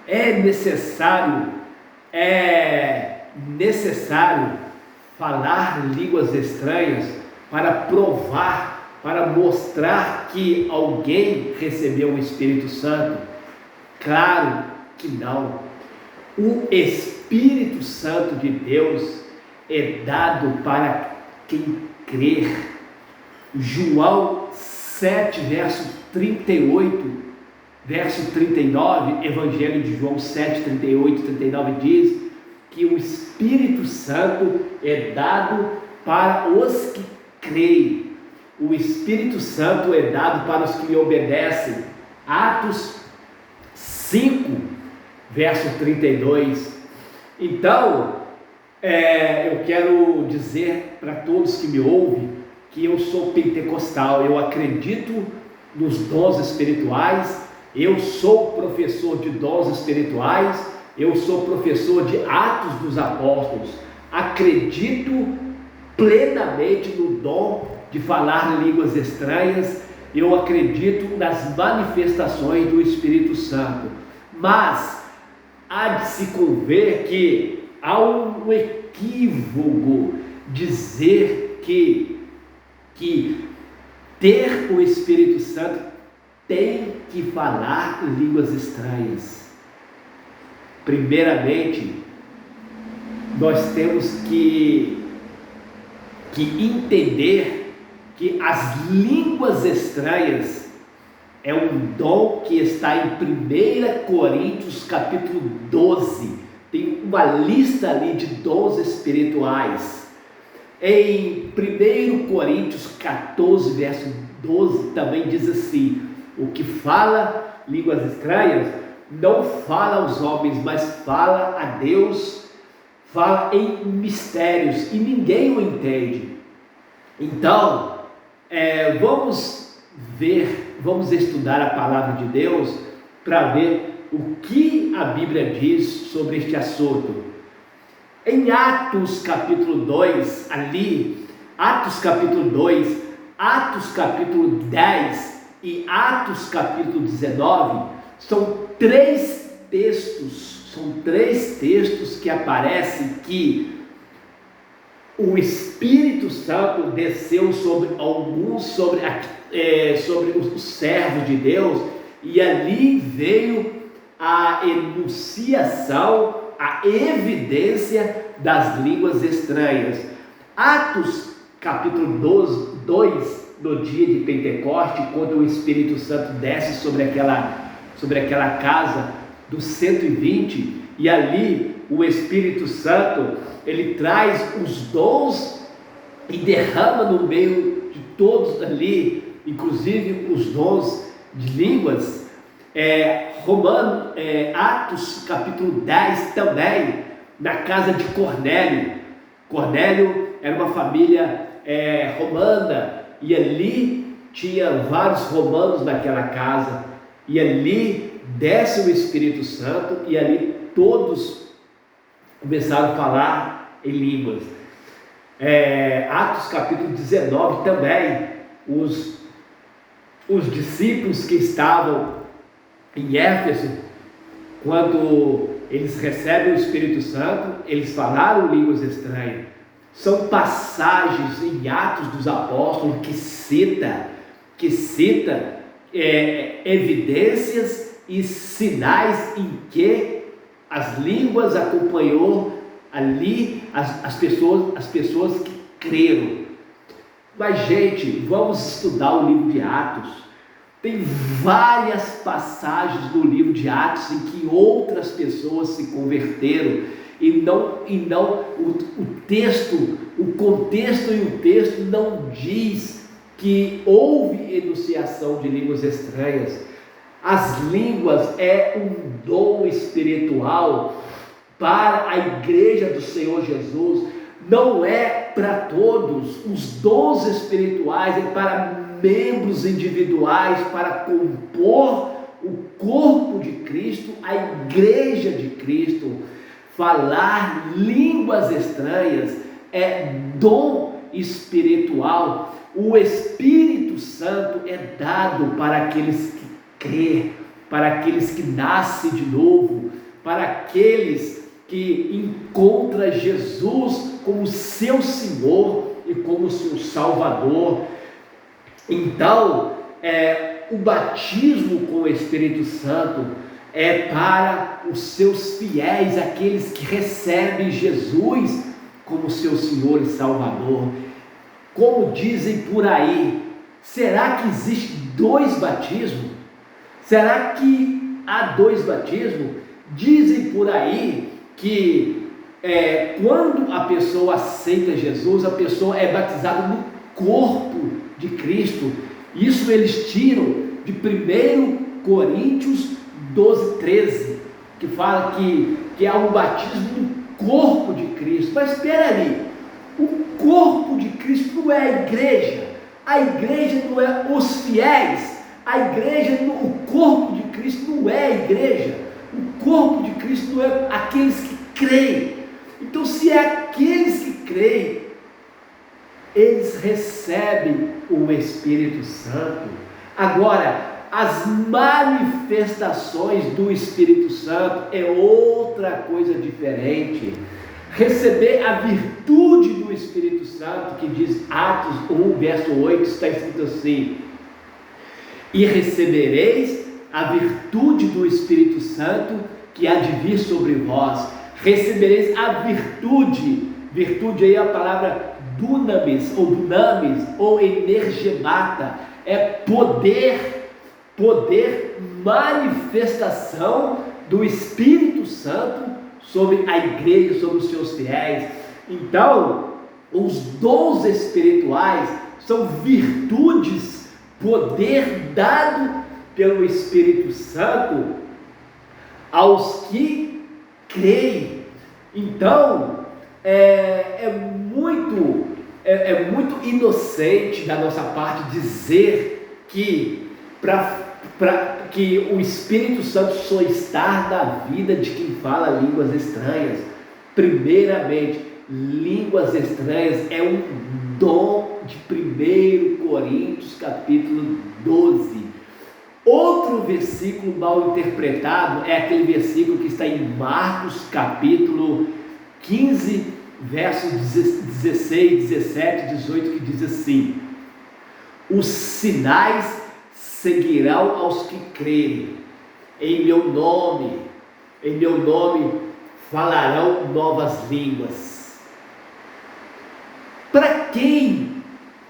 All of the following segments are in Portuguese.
É necessário falar línguas estranhas para provar, para mostrar que alguém recebeu o Espírito Santo? Claro que não. O Espírito Santo de Deus é dado para quem crer. João 7, verso 38, verso 39, Evangelho de João 7, 38 e 39 diz que o Espírito Santo é dado para os que creem. O Espírito Santo é dado para os que me obedecem. Atos 5, verso 32. Então, eu quero dizer para todos que me ouvem que eu sou pentecostal, eu acredito nos dons espirituais, eu sou professor de dons espirituais, eu sou professor de Atos dos Apóstolos, acredito plenamente no dom de falar línguas estranhas, eu acredito nas manifestações do Espírito Santo, mas há de se conver que há um equívoco dizer que ter o Espírito Santo tem que falar línguas estranhas. Primeiramente, nós temos que entender que as línguas estranhas é um dom que está em 1 Coríntios capítulo 12, tem uma lista ali de dons espirituais. Em 1 Coríntios 14, verso 12, também diz assim: o que fala línguas estranhas, não fala aos homens, mas fala a Deus, fala em mistérios, e ninguém o entende. Então, vamos estudar a palavra de Deus, para ver o que a Bíblia diz sobre este assunto. Em Atos capítulo 2, Atos capítulo 2, Atos capítulo 10 e Atos capítulo 19, são três textos que aparecem que o Espírito Santo desceu sobre os servos de Deus, e ali veio a enunciação, a evidência das línguas estranhas. Atos capítulo 2, no dia de Pentecoste, quando o Espírito Santo desce sobre aquela casa dos 120, e ali o Espírito Santo, ele traz os dons e derrama no meio de todos ali, inclusive os dons de línguas. Atos capítulo 10 também, na casa de Cornélio. Cornélio era uma família romana, e ali tinha vários romanos naquela casa, e ali desce o Espírito Santo, e ali todos começaram a falar em línguas. Atos capítulo 19 também, os discípulos que estavam em Éfeso, quando eles recebem o Espírito Santo, eles falaram línguas estranhas. São passagens em Atos dos Apóstolos que cita evidências e sinais em que as línguas acompanhou ali as pessoas que creram. Mas, gente, vamos estudar o livro de Atos. Tem várias passagens no livro de Atos em que outras pessoas se converteram, e o contexto e o texto não diz que houve enunciação de línguas estranhas. As línguas é um dom espiritual para a igreja do Senhor Jesus, não é para todos. Os dons espirituais é para membros individuais, para compor o corpo de Cristo, a igreja de Cristo. Falar línguas estranhas é dom espiritual. O Espírito Santo é dado para aqueles que crê, para aqueles que nascem de novo, para aqueles que encontram Jesus como seu Senhor e como seu Salvador. Então, o batismo com o Espírito Santo é para os seus fiéis, aqueles que recebem Jesus como seu Senhor e Salvador. Como dizem por aí, será que existe 2 batismos? Será que há 2 batismos? Dizem por aí que quando a pessoa aceita Jesus, a pessoa é batizada no corpo de Cristo. Isso eles tiram de 1 Coríntios 12:13, que fala que há um batismo no corpo de Cristo. Mas espera aí, o corpo de Cristo não é a igreja não é os fiéis, o corpo de Cristo não é a igreja, o corpo de Cristo não é aqueles que creem. Então, se é aqueles que creem, eles recebem o Espírito Santo. Agora, as manifestações do Espírito Santo é outra coisa diferente. Receber a virtude do Espírito Santo, que diz Atos 1, verso 8, está escrito assim: e recebereis a virtude do Espírito Santo que há de vir sobre vós. Recebereis a virtude aí é a palavra dunamis, ou energemata, é poder, manifestação do Espírito Santo sobre a igreja, sobre os seus fiéis. Então, os dons espirituais são virtudes, poder dado pelo Espírito Santo aos que creem. Então, é muito inocente da nossa parte dizer que que o Espírito Santo só está na vida de quem fala línguas estranhas. Primeiramente, línguas estranhas é um dom de 1 Coríntios capítulo 12. Outro versículo mal interpretado é aquele versículo que está em Marcos capítulo 15, versos 16, 17, 18, que diz assim: os sinais seguirão aos que crerem, em meu nome falarão novas línguas. Para quem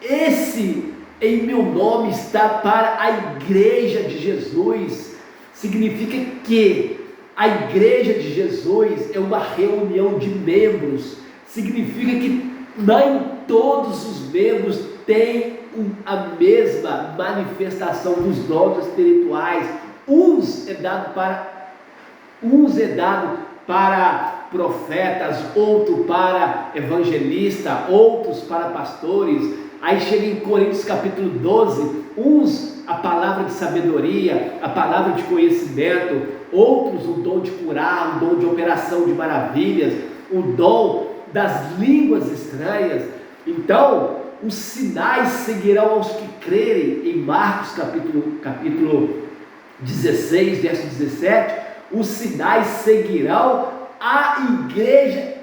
esse em meu nome está? Para a igreja de Jesus. Significa que a igreja de Jesus é uma reunião de membros. Significa que nem todos os membros têm a mesma manifestação dos dons espirituais. Uns é dado para profetas, outro para evangelista, outros para pastores. Aí chega em Coríntios capítulo 12, uns a palavra de sabedoria, a palavra de conhecimento, outros o dom de curar, o dom de operação de maravilhas, o dom das línguas estranhas. Então, os sinais seguirão aos que crerem. Em Marcos capítulo 16, verso 17, os sinais seguirão a igreja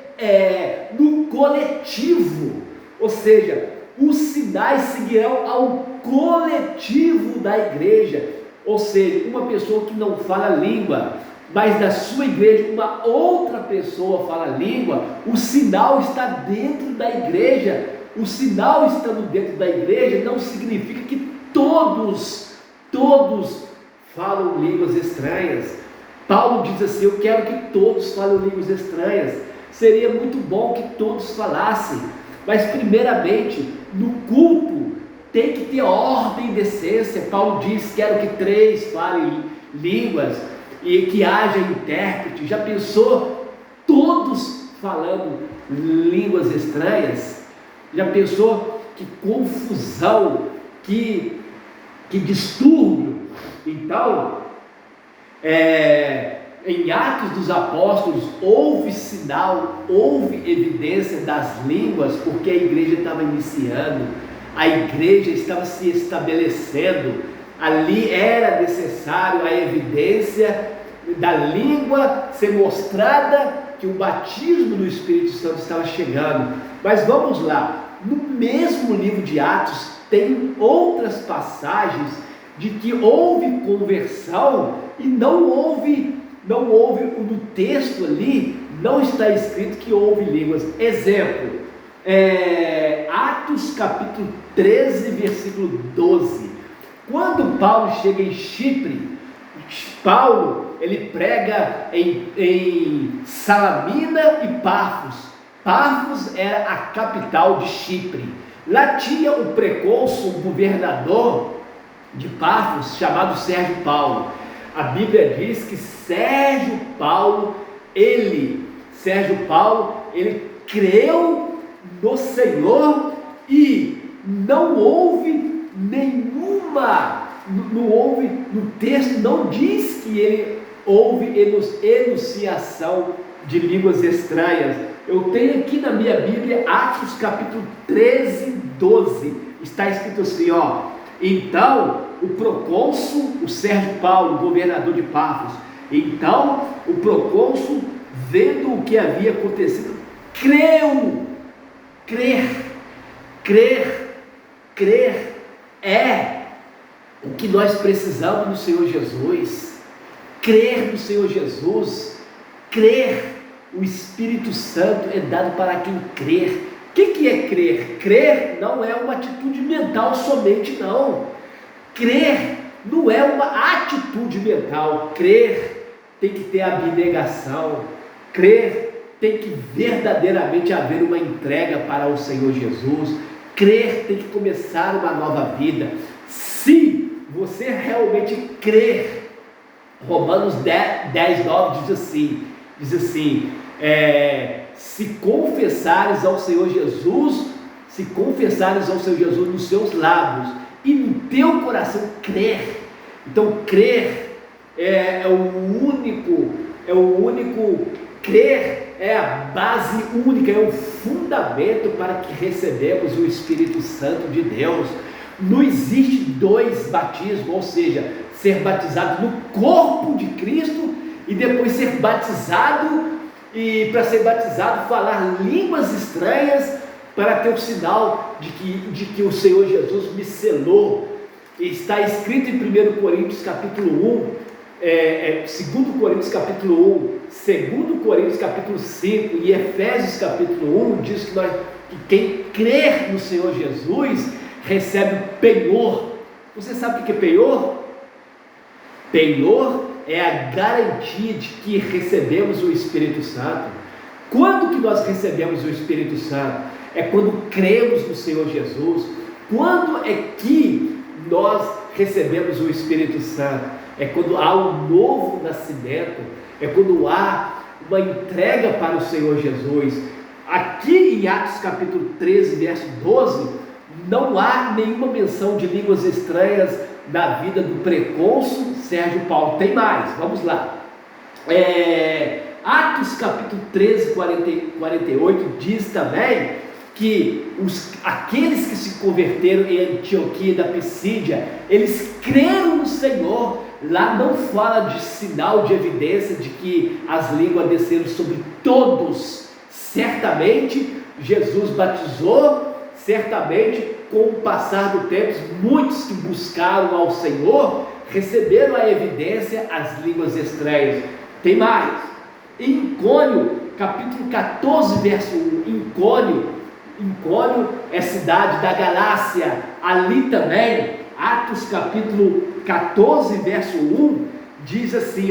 no coletivo, ou seja, os sinais seguirão ao coletivo da igreja. Ou seja, uma pessoa que não fala língua, mas na sua igreja uma outra pessoa fala língua, o sinal está dentro da igreja. O sinal estando dentro da igreja não significa que todos falam línguas estranhas. Paulo diz assim: eu quero que todos falem línguas estranhas. Seria muito bom que todos falassem, mas primeiramente no culto tem que ter ordem e decência. Paulo diz: quero que 3 falem línguas e que haja intérprete. Já pensou todos falando línguas estranhas? Já pensou que confusão, que distúrbio? Então, em Atos dos Apóstolos houve sinal, houve evidência das línguas, porque a igreja estava iniciando, a igreja estava se estabelecendo. Ali era necessário a evidência da língua ser mostrada, que o batismo do Espírito Santo estava chegando. Mas vamos lá, no mesmo livro de Atos tem outras passagens de que houve conversão e não houve no texto ali, não está escrito que houve línguas. Exemplo, Atos capítulo 13, versículo 12. Quando Paulo chega em Chipre, Paulo, ele prega em Salamina e Pafos. Pafos era a capital de Chipre. Lá tinha o precônsul, o governador de Pafos, chamado Sérgio Paulo. A Bíblia diz que Sérgio Paulo, ele creu no Senhor e não houve no texto não diz que houve enunciação de línguas estranhas. Eu tenho aqui na minha Bíblia, Atos capítulo 13, 12, está escrito assim, então o procônsul, o Sérgio Paulo, governador de Pafos, então o procônsul, vendo o que havia acontecido, creu. Crer é o que nós precisamos no Senhor Jesus. Crer no Senhor Jesus, o Espírito Santo é dado para quem crer. O que é crer? Crer não é uma atitude mental somente, não. Crer não é uma atitude mental. Crer tem que ter abnegação. Crer tem que verdadeiramente haver uma entrega para o Senhor Jesus. Crer tem que começar uma nova vida. Se você realmente crer, Romanos 10, 9 diz assim, se confessares ao Senhor Jesus nos seus lábios e no teu coração crer. Então crer é o único, crer é a base única, é o fundamento para que recebemos o Espírito Santo de Deus. Não existe dois batismos, ou seja, ser batizado no corpo de Cristo e depois ser batizado, e para ser batizado falar línguas estranhas para ter o sinal de que o Senhor Jesus me selou. Está escrito em 1 Coríntios capítulo 1, 2 Coríntios capítulo 1, 2 Coríntios capítulo 5 e Efésios capítulo 1 diz que quem crer no Senhor Jesus recebe o penhor. Você sabe o que é penhor? Penhor é a garantia de que recebemos o Espírito Santo. Quando que nós recebemos o Espírito Santo? É quando cremos no Senhor Jesus. Quando é que nós recebemos o Espírito Santo? É quando há um novo nascimento, é quando há uma entrega para o Senhor Jesus. Aqui em Atos capítulo 13, verso 12, não há nenhuma menção de línguas estranhas da vida do precônsul Sérgio Paulo. Tem mais, vamos lá. Atos capítulo 13, 48 diz também que aqueles que se converteram em Antioquia da Pisídia, eles creram no Senhor. Lá não fala de sinal, de evidência de que as línguas desceram sobre todos. Certamente Jesus batizou, certamente com o passar do tempo, muitos que buscaram ao Senhor receberam a evidência, as línguas estranhas. Tem mais, em Icônio, capítulo 14, verso 1, Icônio é cidade da Galácia, ali também, Atos capítulo 14, verso 1, diz assim,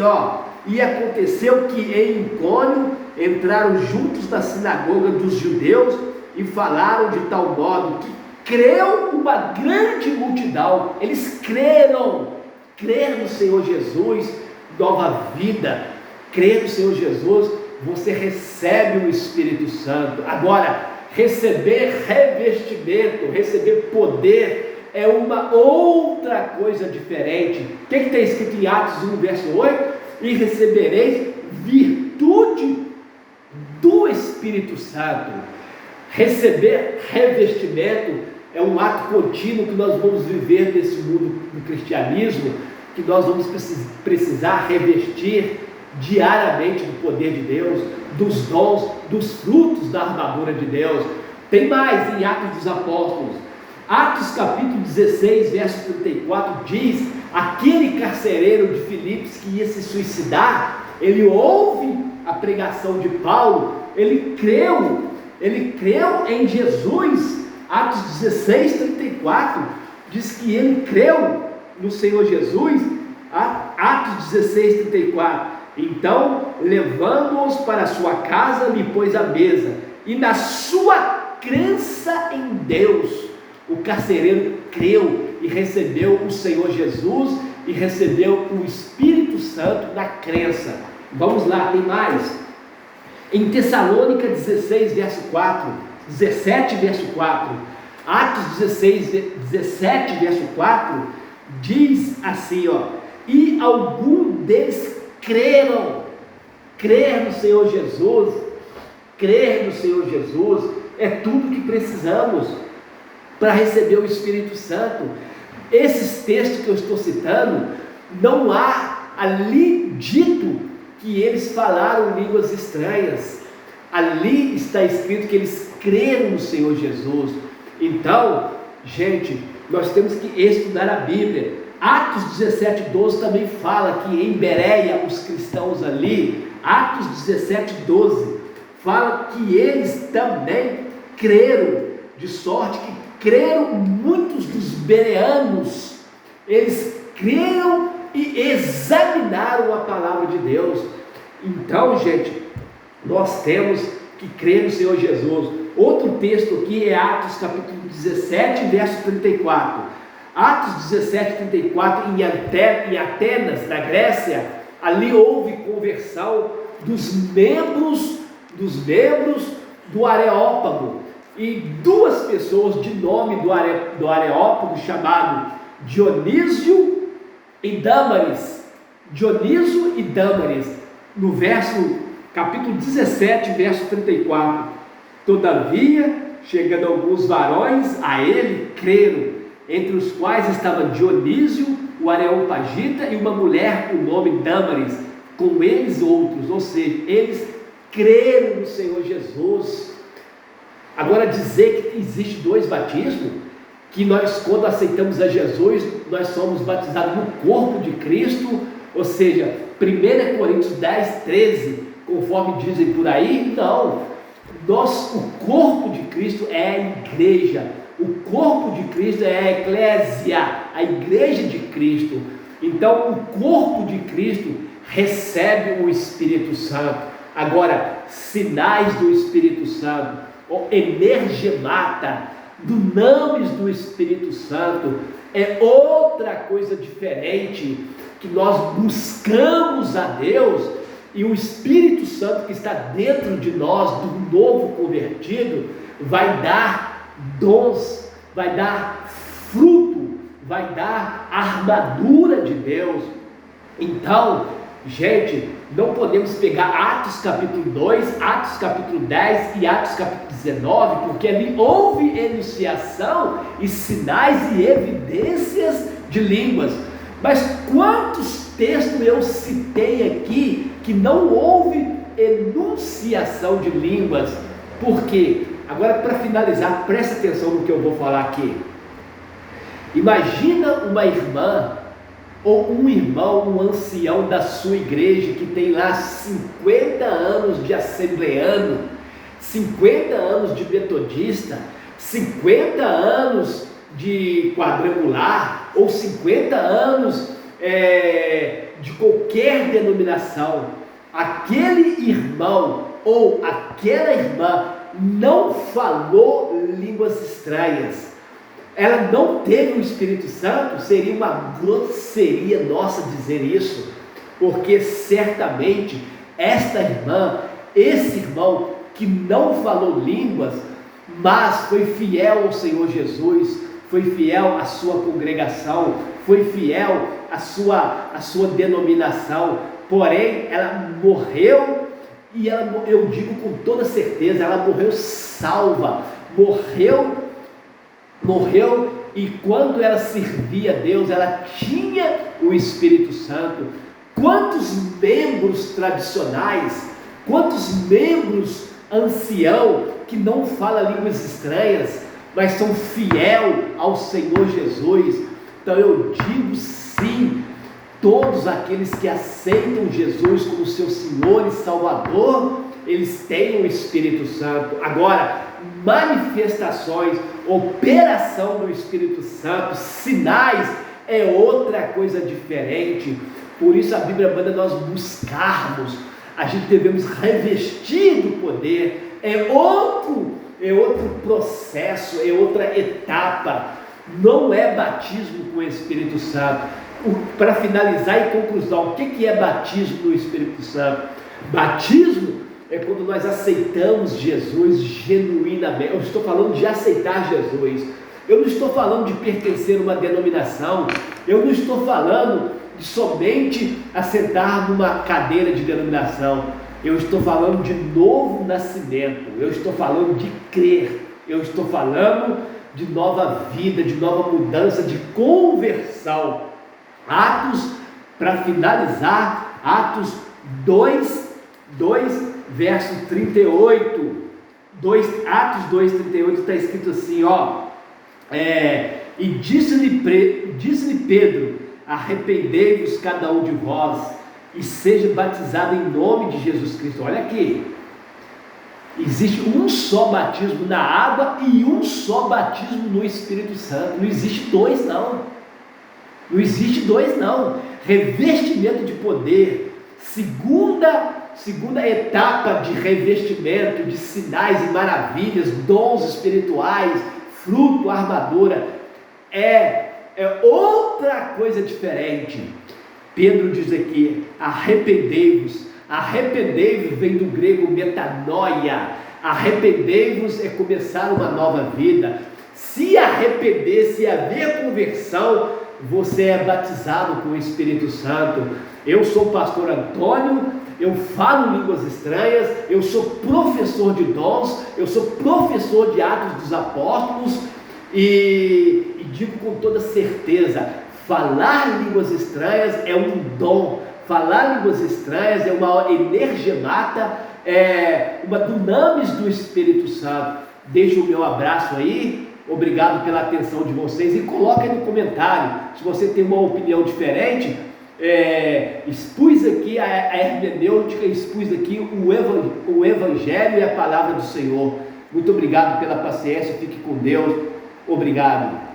e aconteceu que em Icônio entraram juntos na sinagoga dos judeus e falaram de tal modo que creu uma grande multidão. Eles creram. Crer no Senhor Jesus, nova vida. Crer no Senhor Jesus, você recebe o Espírito Santo. Agora, receber revestimento, receber poder é uma outra coisa diferente. O que está escrito em Atos 1, verso 8? E recebereis virtude do Espírito Santo. Receber revestimento é um ato contínuo que nós vamos viver nesse mundo do cristianismo, que nós vamos precisar revestir diariamente do poder de Deus, dos dons, dos frutos da armadura de Deus. Tem mais em Atos dos Apóstolos. Atos capítulo 16, verso 34 diz: aquele carcereiro de Filipos que ia se suicidar, ele ouve a pregação de Paulo, ele creu em Jesus. Atos 16, 34 diz que ele creu no Senhor Jesus. Atos 16, 34: então, levando-os para a sua casa, lhe pôs à mesa, e na sua crença em Deus, o carcereiro creu e recebeu o Senhor Jesus e recebeu o Espírito Santo na crença. Vamos lá, tem mais. Em Tessalônica 16, verso 4, 17, verso 4, Atos 16, 17, verso 4, diz assim, e algum deles creram. Crer no Senhor Jesus é tudo que precisamos para receber o Espírito Santo. Esses textos que eu estou citando, não há ali dito que eles falaram línguas estranhas. Ali está escrito que eles creram no Senhor Jesus. Então, gente, nós temos que estudar a Bíblia. Atos 17, 12 também fala que em Bereia, os cristãos ali, Atos 17, 12, fala que eles também creram, de sorte que creram muitos dos bereanos, eles creram e examinaram a palavra de Deus. Então, gente, nós temos que crer no Senhor Jesus. Outro texto aqui é Atos capítulo 17, verso 34. Atos 17, 34, em Atenas, na Grécia, ali houve conversão dos membros do Areópago, e duas pessoas de nome do Areópago, chamado Dionísio e Dâmaris. Dionísio e Dâmaris, no capítulo 17, verso 34. Todavia, chegando alguns varões a ele, creram, entre os quais estava Dionísio, o Areopagita, e uma mulher com o nome Dâmaris, com eles outros, ou seja, eles creram no Senhor Jesus. Agora, dizer que existe dois batismos, que nós, quando aceitamos a Jesus, nós somos batizados no corpo de Cristo, ou seja, 1 Coríntios 10, 13, conforme dizem por aí, não. O corpo de Cristo é a igreja, o corpo de Cristo é a eclésia, a igreja de Cristo. Então, o corpo de Cristo recebe o Espírito Santo. Agora, sinais do Espírito Santo, ou energemata, dunamis do Espírito Santo, é outra coisa diferente, que nós buscamos a Deus, e o Espírito Santo que está dentro de nós, do novo convertido, vai dar dons, vai dar fruto, vai dar armadura de Deus. Então, gente, não podemos pegar Atos capítulo 2, Atos capítulo 10 e Atos capítulo 19, porque ali houve enunciação e sinais e evidências de línguas. Mas quantos textos eu citei aqui que não houve enunciação de línguas? Por quê? Agora, para finalizar, presta atenção no que eu vou falar aqui. Imagina uma irmã ou um irmão, um ancião da sua igreja, que tem lá 50 anos de assembleano, 50 anos de metodista, 50 anos de quadrangular, ou 50 anos de qualquer denominação. Aquele irmão ou aquela irmã não falou línguas estranhas, ela não teve o Espírito Santo, seria uma grosseria nossa dizer isso, porque certamente esta irmã, esse irmão que não falou línguas, mas foi fiel ao Senhor Jesus, foi fiel à sua congregação, foi fiel à sua denominação, porém ela morreu, e eu digo com toda certeza, ela morreu salva, morreu morreu, e quando ela servia a Deus, ela tinha o Espírito Santo. Quantos membros tradicionais, quantos membros ancião que não fala línguas estranhas, mas são fiel ao Senhor Jesus? Então eu digo sim, todos aqueles que aceitam Jesus como seu Senhor e Salvador, eles têm o Espírito Santo. Agora, manifestações, operação do Espírito Santo, sinais, é outra coisa diferente. Por isso a Bíblia manda nós buscarmos, a gente devemos revestir do poder. É outro processo, é outra etapa. Não é batismo com o Espírito Santo. Para finalizar e conclusão, o que é batismo no Espírito Santo? Batismo é quando nós aceitamos Jesus genuinamente. Eu estou falando de aceitar Jesus. Eu não estou falando de pertencer a uma denominação. Eu não estou falando de somente assentar numa cadeira de denominação. Eu estou falando de novo nascimento. Eu estou falando de crer. Eu estou falando de nova vida, de nova mudança, de conversão. Atos, para finalizar, Atos 2, verso 38. Atos 2, 38 está escrito assim, e disse-lhe Pedro: arrependei-vos cada um de vós e seja batizado em nome de Jesus Cristo. Olha aqui, existe um só batismo na água e um só batismo no Espírito Santo. Não existe dois não. Não existe dois não. Revestimento de poder, segunda etapa de revestimento, de sinais e maravilhas, dons espirituais, fruto, armadura, é outra coisa diferente. Pedro diz aqui: arrependei-vos. Arrependei-vos vem do grego metanoia. Arrependei-vos é começar uma nova vida. Se arrepender, se haver conversão, você é batizado com o Espírito Santo. Eu sou o pastor Antônio, eu falo línguas estranhas, eu sou professor de dons, eu sou professor de Atos dos Apóstolos, e digo com toda certeza: falar línguas estranhas é um dom, falar línguas estranhas é uma energemata, é uma dunamis do Espírito Santo. Deixo o meu abraço aí. Obrigado pela atenção de vocês, e coloca aí no comentário se você tem uma opinião diferente. Expus aqui a hermenêutica, expus aqui o Evangelho e a palavra do Senhor. Muito obrigado pela paciência, fique com Deus. Obrigado.